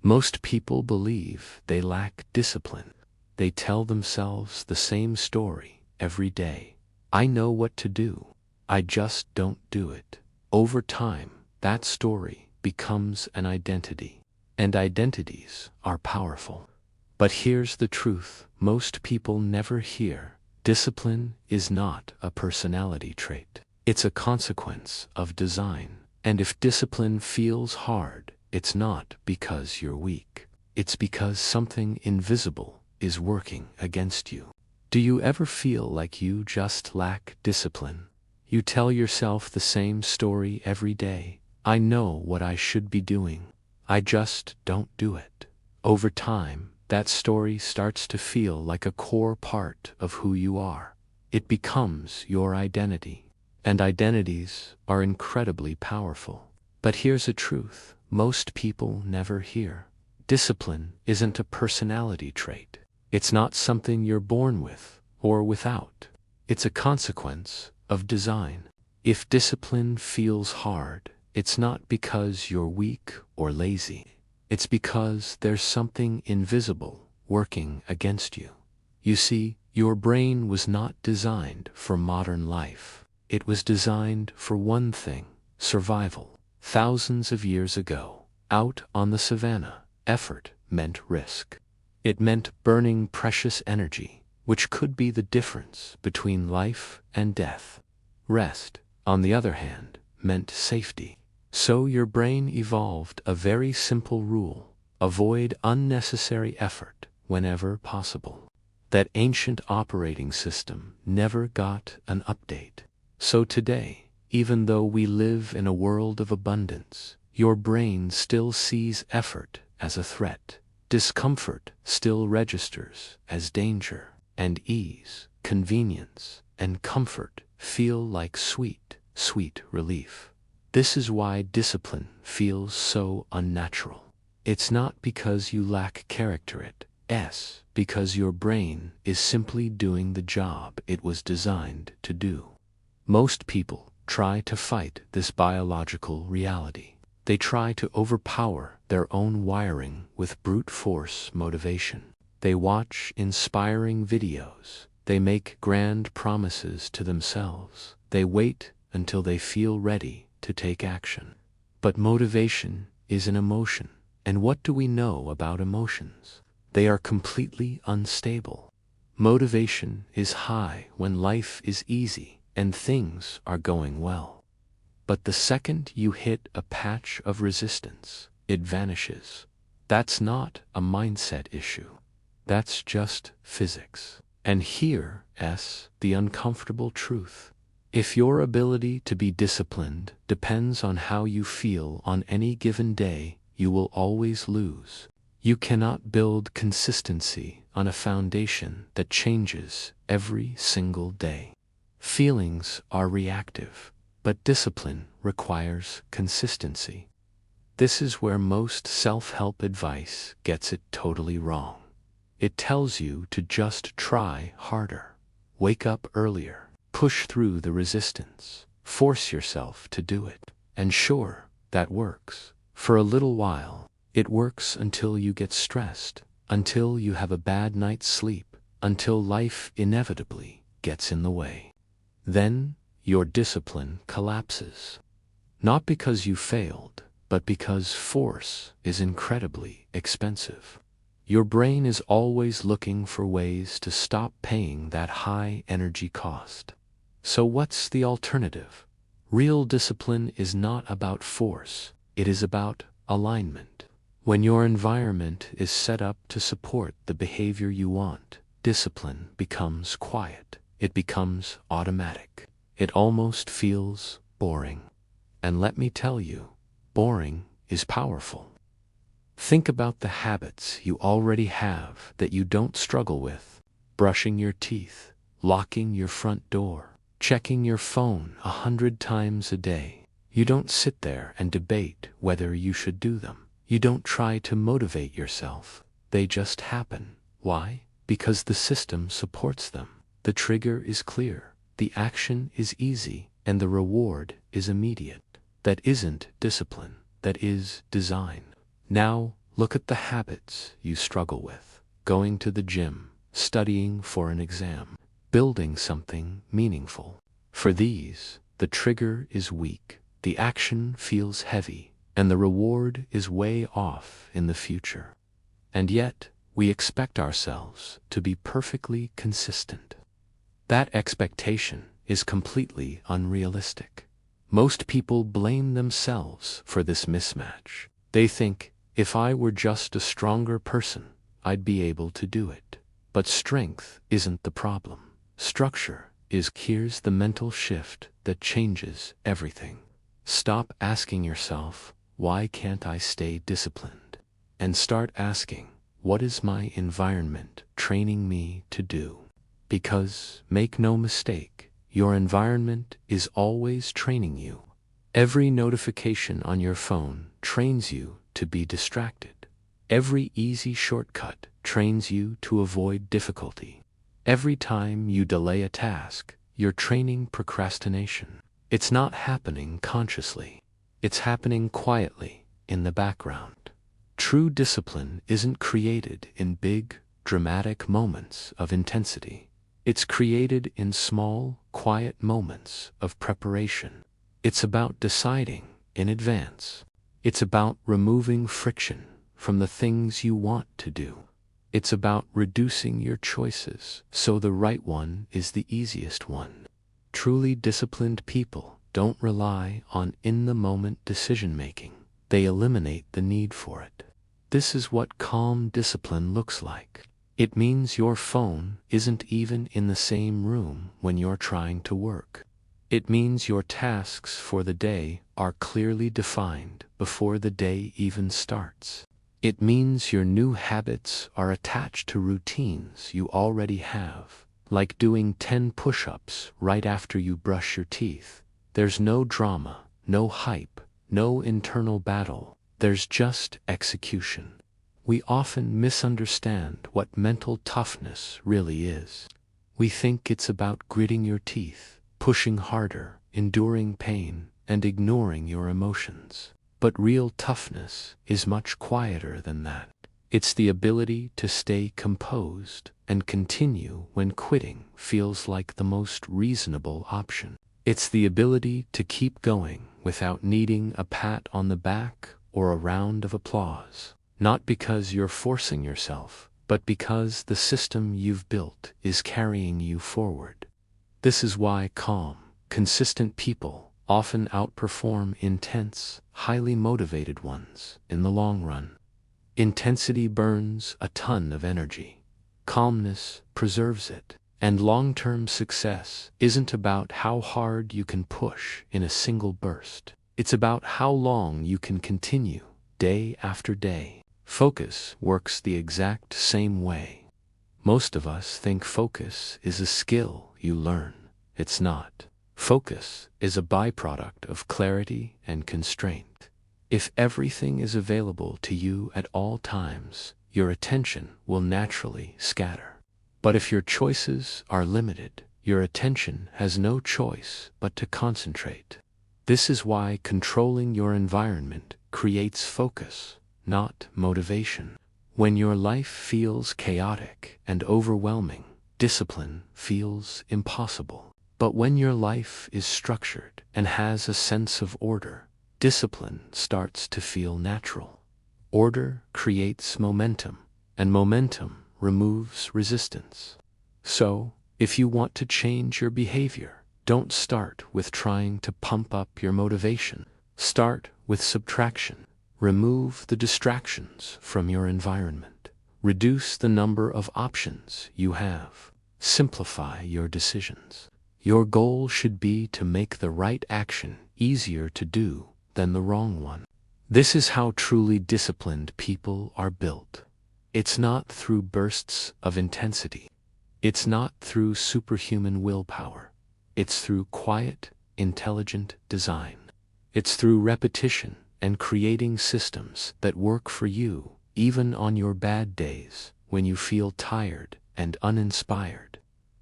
Most people believe they lack discipline. They tell themselves the same story every day. I know what to do. I just don't do it. Over time, that story becomes an identity. And identities are powerful. But here's the truth most people never hear. Discipline is not a personality trait. It's a consequence of design. And if discipline feels hard, it's not because you're weak. It's because something invisible is working against you. Do you ever feel like you just lack discipline? You tell yourself the same story every day. I know what I should be doing. I just don't do it. Over time, that story starts to feel like a core part of who you are. It becomes your identity. And identities are incredibly powerful. But here's a truth most people never hear. Discipline isn't a personality trait. It's not something you're born with or without. It's a consequence of design. If discipline feels hard, it's not because you're weak or lazy. It's because there's something invisible working against you. You see, your brain was not designed for modern life. It was designed for one thing: survival. Thousands of years ago, out on the savannah, effort meant risk. It meant burning precious energy, which could be the difference between life and death. Rest, on the other hand, meant safety. So your brain evolved a very simple rule: avoid unnecessary effort whenever possible. That ancient operating system never got an update. So today, even though we live in a world of abundance, your brain still sees effort as a threat. Discomfort still registers as danger, and ease, convenience, and comfort feel like sweet, sweet relief. This is why discipline feels so unnatural. It's not because you lack character, it's because your brain is simply doing the job it was designed to do. Most people try to fight this biological reality. They try to overpower their own wiring with brute force motivation. They watch inspiring videos. They make grand promises to themselves. They wait until they feel ready to take action. But motivation is an emotion. And what do we know about emotions? They are completely unstable. Motivation is high when life is easy and things are going well. But the second you hit a patch of resistance, it vanishes. That's not a mindset issue. That's just physics. And here's the uncomfortable truth. If your ability to be disciplined depends on how you feel on any given day, you will always lose. You cannot build consistency on a foundation that changes every single day. Feelings are reactive, but discipline requires consistency. This is where most self-help advice gets it totally wrong. It tells you to just try harder, wake up earlier, push through the resistance, force yourself to do it. And sure, that works. For a little while. It works until you get stressed, until you have a bad night's sleep, until life inevitably gets in the way. Then your discipline collapses. Not because you failed, but because force is incredibly expensive. Your brain is always looking for ways to stop paying that high energy cost. So what's the alternative? Real discipline is not about force, it is about alignment. When your environment is set up to support the behavior you want, discipline becomes quiet. It becomes automatic. It almost feels boring. And let me tell you, boring is powerful. Think about the habits you already have that you don't struggle with: brushing your teeth, locking your front door, checking your phone 100 times a day. You don't sit there and debate whether you should do them. You don't try to motivate yourself. They just happen. Why? Because the system supports them. The trigger is clear, the action is easy, and the reward is immediate. That isn't discipline. That is design. Now, Look at the habits you struggle with: going to the gym, studying for an exam, building something meaningful. For these, the trigger is weak, the action feels heavy, and the reward is way off in the future. And yet, we expect ourselves to be perfectly consistent. That expectation is completely unrealistic. Most people blame themselves for this mismatch. They think, if I were just a stronger person, I'd be able to do it. But strength isn't the problem. Structure is. Here's the mental shift that changes everything. Stop asking yourself, why can't I stay disciplined? And start asking, what is my environment training me to do? Because, make no mistake, your environment is always training you. Every notification on your phone trains you to be distracted. Every easy shortcut trains you to avoid difficulty. Every time you delay a task, you're training procrastination. It's not happening consciously. It's happening quietly, in the background. True discipline isn't created in big, dramatic moments of intensity. It's created in small, quiet moments of preparation. It's about deciding in advance. It's about removing friction from the things you want to do. It's about reducing your choices so the right one is the easiest one. Truly disciplined people don't rely on in-the-moment decision-making. They eliminate the need for it. This is what calm discipline looks like. It means your phone isn't even in the same room when you're trying to work. It means your tasks for the day are clearly defined before the day even starts. It means your new habits are attached to routines you already have, like doing 10 push-ups right after you brush your teeth. There's no drama, no hype, no internal battle. There's just execution. We often misunderstand what mental toughness really is. We think it's about gritting your teeth, pushing harder, enduring pain, and ignoring your emotions. But real toughness is much quieter than that. It's the ability to stay composed and continue when quitting feels like the most reasonable option. It's the ability to keep going without needing a pat on the back or a round of applause. Not because you're forcing yourself, but because the system you've built is carrying you forward. This is why calm, consistent people often outperform intense, highly motivated ones in the long run. Intensity burns a ton of energy. Calmness preserves it. And long-term success isn't about how hard you can push in a single burst. It's about how long you can continue, day after day. Focus works the exact same way. Most of us think focus is a skill you learn. It's not. Focus is a byproduct of clarity and constraint. If everything is available to you at all times, your attention will naturally scatter. But if your choices are limited, your attention has no choice but to concentrate. This is why controlling your environment creates focus, not motivation. When your life feels chaotic and overwhelming, discipline feels impossible. But when your life is structured and has a sense of order, discipline starts to feel natural. Order creates momentum, and momentum removes resistance. So, if you want to change your behavior, don't start with trying to pump up your motivation. Start with subtraction. Remove the distractions from your environment. Reduce the number of options you have. Simplify your decisions. Your goal should be to make the right action easier to do than the wrong one. This is how truly disciplined people are built. It's not through bursts of intensity. It's not through superhuman willpower. It's through quiet, intelligent design. It's through repetition and creating systems that work for you, even on your bad days, when you feel tired and uninspired.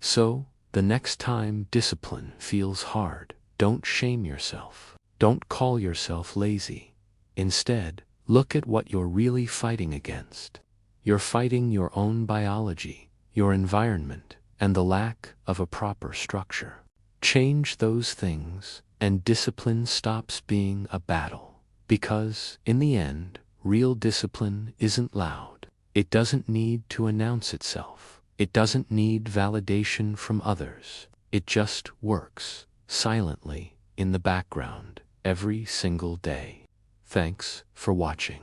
So, the next time discipline feels hard, don't shame yourself. Don't call yourself lazy. Instead, Look at what you're really fighting against. You're fighting your own biology, your environment, and the lack of a proper structure. Change those things, and discipline stops being a battle. Because, in the end, real discipline isn't loud. It doesn't need to announce itself. It doesn't need validation from others. It just works, silently, in the background, every single day. Thanks for watching.